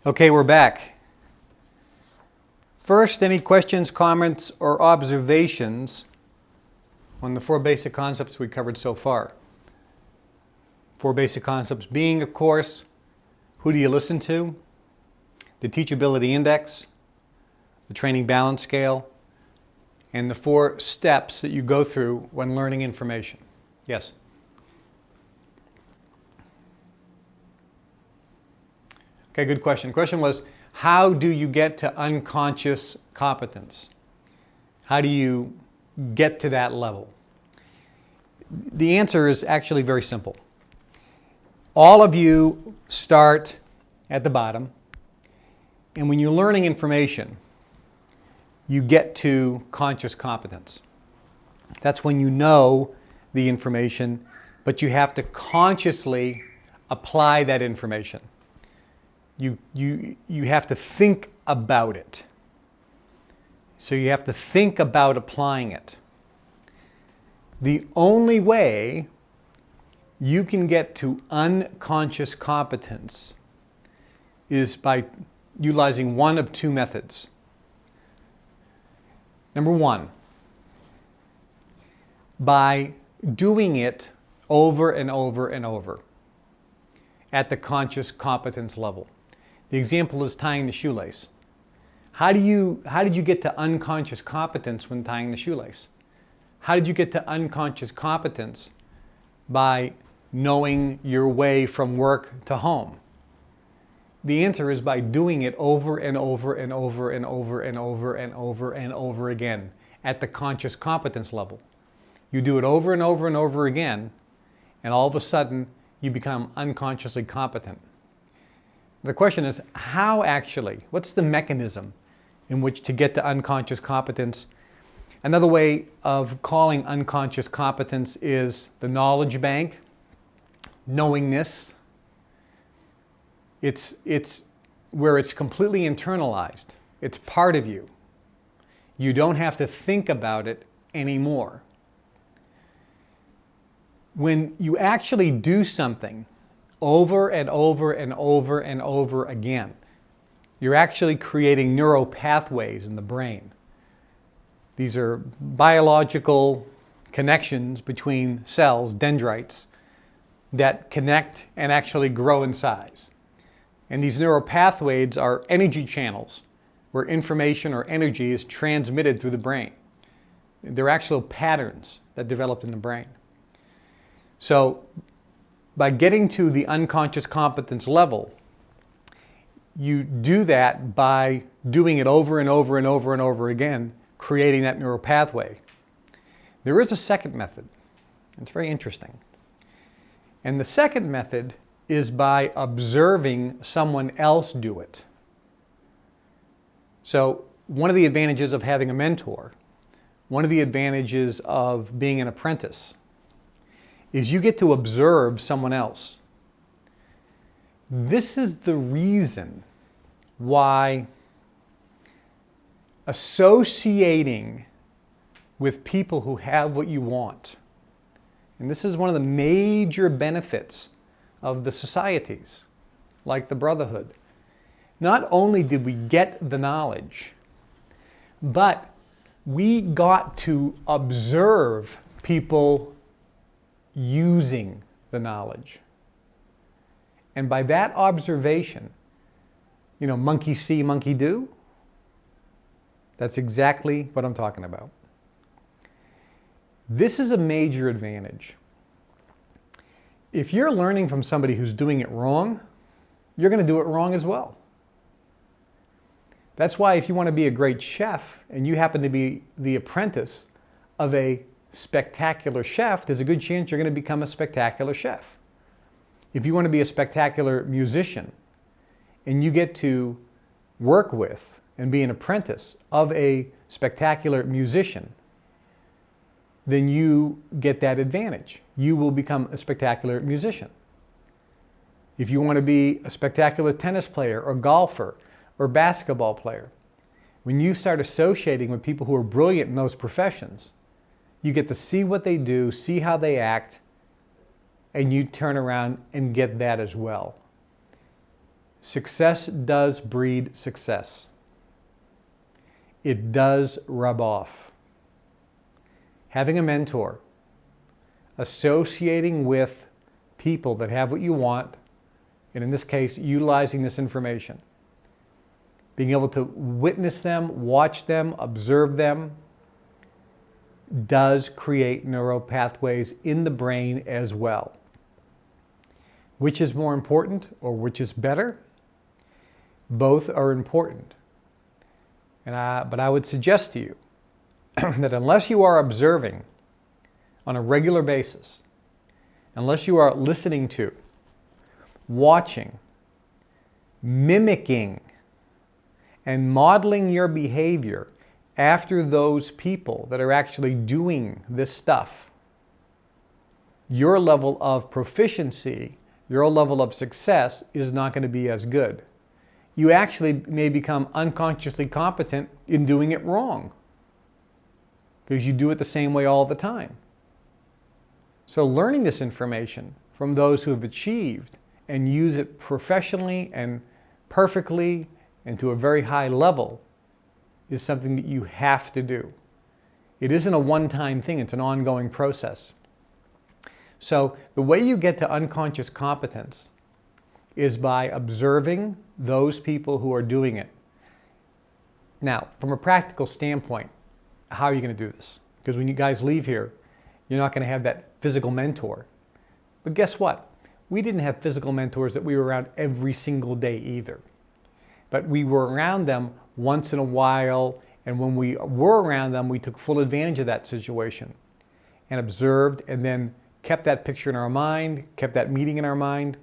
Okay, we're back. First, any questions, comments, or observations on the 4 basic concepts we covered so far? 4 basic concepts being, of course, who do you listen to? The teachability index, the training balance scale, and the 4 steps that you go through when learning information. Yes? Okay, good question. The question was, how do you get to unconscious competence? How do you get to that level? The answer is actually very simple. All of you start at the bottom, and when you're learning information, you get to conscious competence. That's when you know the information, but you have to consciously apply that information. You have to think about it. So you have to think about applying it. The only way you can get to unconscious competence is by utilizing one of 2 methods. Number 1, by doing it over and over and over at the conscious competence level. The example is tying the shoelace. How did you get to unconscious competence when tying the shoelace? How did you get to unconscious competence by knowing your way from work to home? The answer is by doing it over and over and over and over and over and over and over again at the conscious competence level. You do it over and over and over again, and all of a sudden you become unconsciously competent. The question is, how actually? What's the mechanism in which to get to unconscious competence? Another way of calling unconscious competence is the knowledge bank, knowingness. It's where it's completely internalized. It's part of you. You don't have to think about it anymore. When you actually do something over and over and over and over again, you're actually creating neural pathways in the brain. These are biological connections between cells, dendrites, that connect and actually grow in size. And these neural pathways are energy channels where information or energy is transmitted through the brain. They're actual patterns that develop in the brain. So by getting to the unconscious competence level, you do that by doing it over and over and over and over again, creating that neural pathway. There is a second method. It's very interesting. And the second method is by observing someone else do it. So one of the advantages of having a mentor, one of the advantages of being an apprentice, is you get to observe someone else. This is the reason why associating with people who have what you want, and this is one of the major benefits of the societies, like the Brotherhood. Not only did we get the knowledge, but we got to observe people using the knowledge. And by that observation, monkey see, monkey do. That's exactly what I'm talking about. This is a major advantage. If you're learning from somebody who's doing it wrong, you're going to do it wrong as well. That's why if you want to be a great chef and you happen to be the apprentice of a spectacular chef, there's a good chance you're going to become a spectacular chef. If you want to be a spectacular musician and you get to work with and be an apprentice of a spectacular musician, then you get that advantage. You will become a spectacular musician. If you want to be a spectacular tennis player or golfer or basketball player, when you start associating with people who are brilliant in those professions, you get to see what they do, see how they act, and you turn around and get that as well. Success does breed success. It does rub off. Having a mentor, associating with people that have what you want, and in this case, utilizing this information, being able to witness them, watch them, observe them, does create neural pathways in the brain as well. Which is more important or which is better? Both are important. But I would suggest to you that unless you are observing on a regular basis, unless you are listening to, watching, mimicking, and modeling your behavior after those people that are actually doing this stuff, your level of proficiency, your level of success is not going to be as good. You actually may become unconsciously competent in doing it wrong because you do it the same way all the time. So learning this information from those who have achieved and use it professionally and perfectly and to a very high level is something that you have to do. It isn't a one-time thing, it's an ongoing process. So the way you get to unconscious competence is by observing those people who are doing it. Now, from a practical standpoint, how are you going to do this? Because when you guys leave here, you're not going to have that physical mentor. But guess what? We didn't have physical mentors that we were around every single day either. But we were around them once in a while, and when we were around them, we took full advantage of that situation and observed and then kept that picture in our mind, kept that meeting in our mind,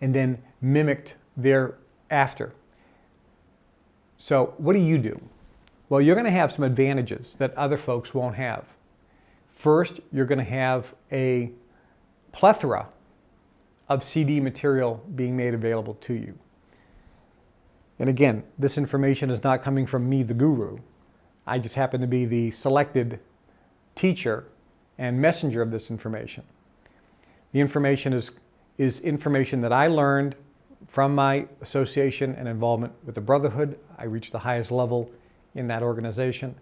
and then mimicked thereafter. So what do? Well, you're going to have some advantages that other folks won't have. First, you're going to have a plethora of CD material being made available to you. And again, this information is not coming from me, the guru. I just happen to be the selected teacher and messenger of this information. The information is information that I learned from my association and involvement with the Brotherhood. I reached the highest level in that organization,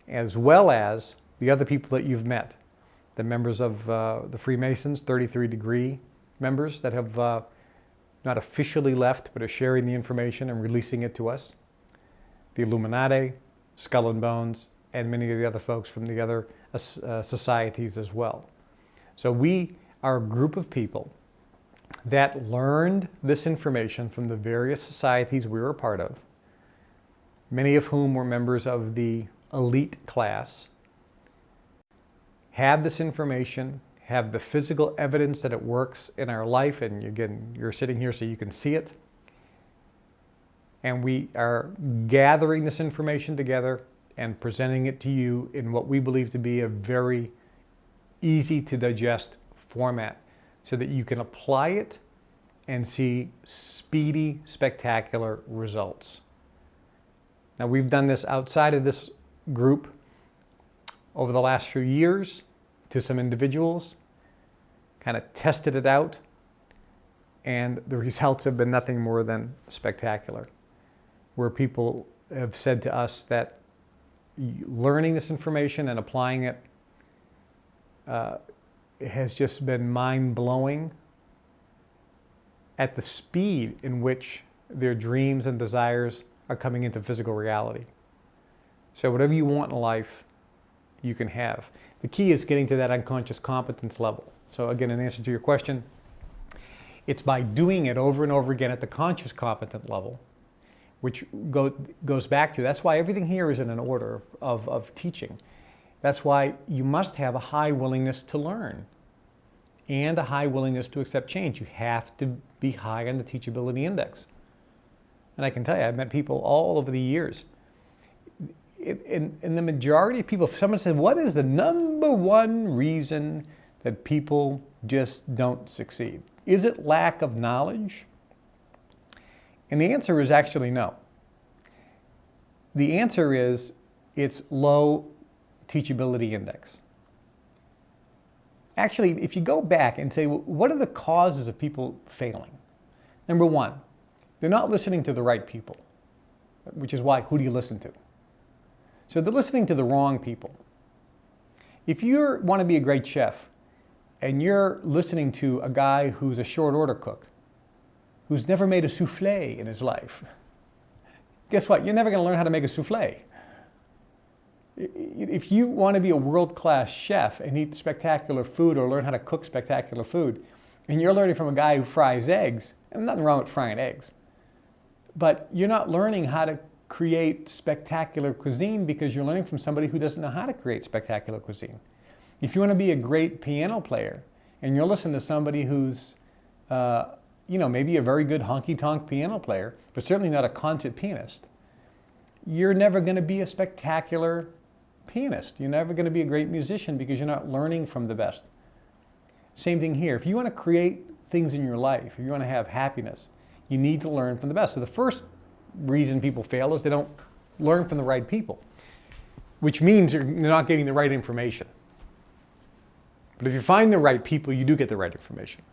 as well as the other people that you've met, the members of the Freemasons, 33-degree members that have not officially left, but are sharing the information and releasing it to us, the Illuminati, Skull and Bones, and many of the other folks from the other societies as well. So we are a group of people that learned this information from the various societies we were a part of, many of whom were members of the elite class, have this information, have the physical evidence that it works in our life, and again, you're sitting here so you can see it. And we are gathering this information together and presenting it to you in what we believe to be a very easy to digest format so that you can apply it and see speedy, spectacular results. Now, we've done this outside of this group over the last few years to some individuals, kind of tested it out, and the results have been nothing more than spectacular, where people have said to us that learning this information and applying it has just been mind-blowing at the speed in which their dreams and desires are coming into physical reality. So whatever you want in life, you can have. The key is getting to that unconscious competence level. So again, in answer to your question, it's by doing it over and over again at the conscious competent level, which goes back to, that's why everything here is in an order of teaching. That's why you must have a high willingness to learn and a high willingness to accept change. You have to be high on the teachability index. And I can tell you, I've met people all over the years. In the majority of people, if someone said, what is the number one reason that people just don't succeed? Is it lack of knowledge? And the answer is actually no. The answer is it's low teachability index. Actually, if you go back and say, what are the causes of people failing? Number one, they're not listening to the right people, which is why, who do you listen to? So they're listening to the wrong people. If you want to be a great chef and you're listening to a guy who's a short order cook, who's never made a souffle in his life, guess what? You're never going to learn how to make a souffle. If you want to be a world-class chef and eat spectacular food or learn how to cook spectacular food, and you're learning from a guy who fries eggs, and nothing wrong with frying eggs, but you're not learning how to create spectacular cuisine because you're learning from somebody who doesn't know how to create spectacular cuisine. If you want to be a great piano player and you're listening to somebody who's, maybe a very good honky-tonk piano player, but certainly not a concert pianist, you're never going to be a spectacular pianist. You're never going to be a great musician because you're not learning from the best. Same thing here. If you want to create things in your life, if you want to have happiness, you need to learn from the best. So the first reason people fail is they don't learn from the right people, which means they're not getting the right information. But if you find the right people, you do get the right information.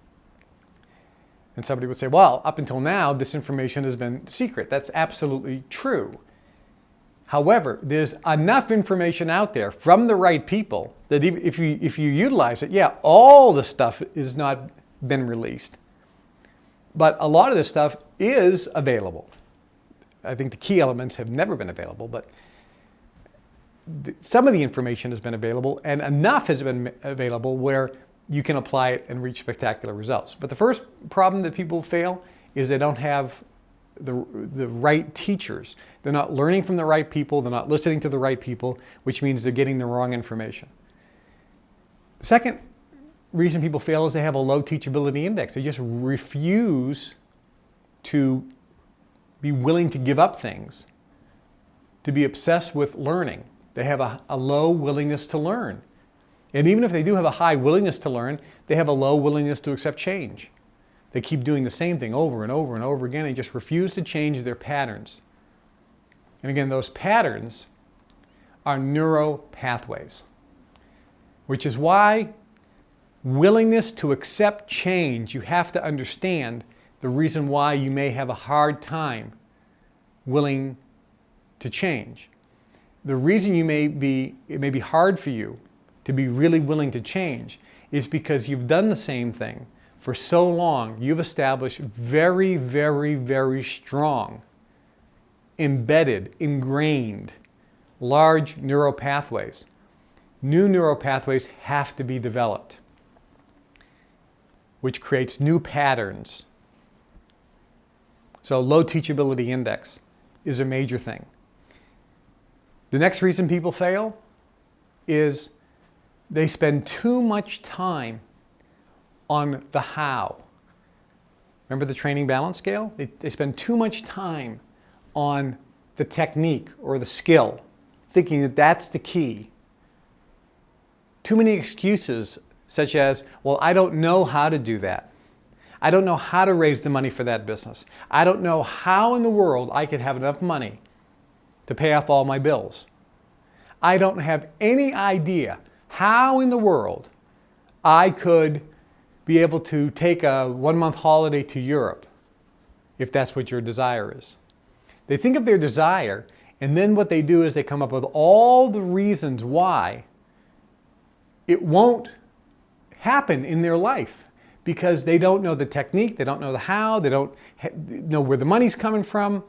And somebody would say, well, up until now, this information has been secret. That's absolutely true. However, there's enough information out there from the right people that if you utilize it, yeah, all the stuff is not been released. But a lot of this stuff is available. I think the key elements have never been available, but some of the information has been available and enough has been available where you can apply it and reach spectacular results. But the first problem that people fail is they don't have the right teachers. They're not learning from the right people. They're not listening to the right people, which means they're getting the wrong information. The second reason people fail is they have a low teachability index. They just refuse to be willing to give up things, to be obsessed with learning. They have a low willingness to learn. And even if they do have a high willingness to learn, they have a low willingness to accept change. They keep doing the same thing over and over and over again. They just refuse to change their patterns. And again, those patterns are neural pathways, which is why willingness to accept change, you have to understand the reason why you may have a hard time willing to change. The reason it may be hard for you to be really willing to change is because you've done the same thing for so long. You've established very, very, very strong, embedded, ingrained, large neural pathways. New neural pathways have to be developed, which creates new patterns. So low teachability index is a major thing. The next reason people fail is they spend too much time on the how. Remember the training balance scale? They spend too much time on the technique or the skill, thinking that that's the key. Too many excuses such as, well, I don't know how to do that. I don't know how to raise the money for that business. I don't know how in the world I could have enough money to pay off all my bills. I don't have any idea how in the world I could be able to take a 1-month holiday to Europe, if that's what your desire is. They think of their desire, and then what they do is they come up with all the reasons why it won't happen in their life, because they don't know the technique, they don't know the how, they don't know where the money's coming from,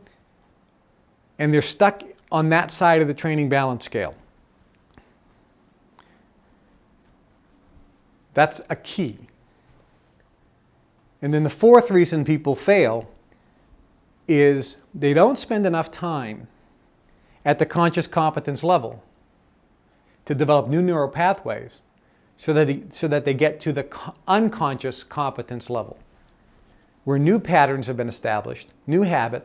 and they're stuck on that side of the training balance scale. That's a key. And then the fourth reason people fail is they don't spend enough time at the conscious competence level to develop new neural pathways so that they get to the unconscious competence level, where new patterns have been established, new habits,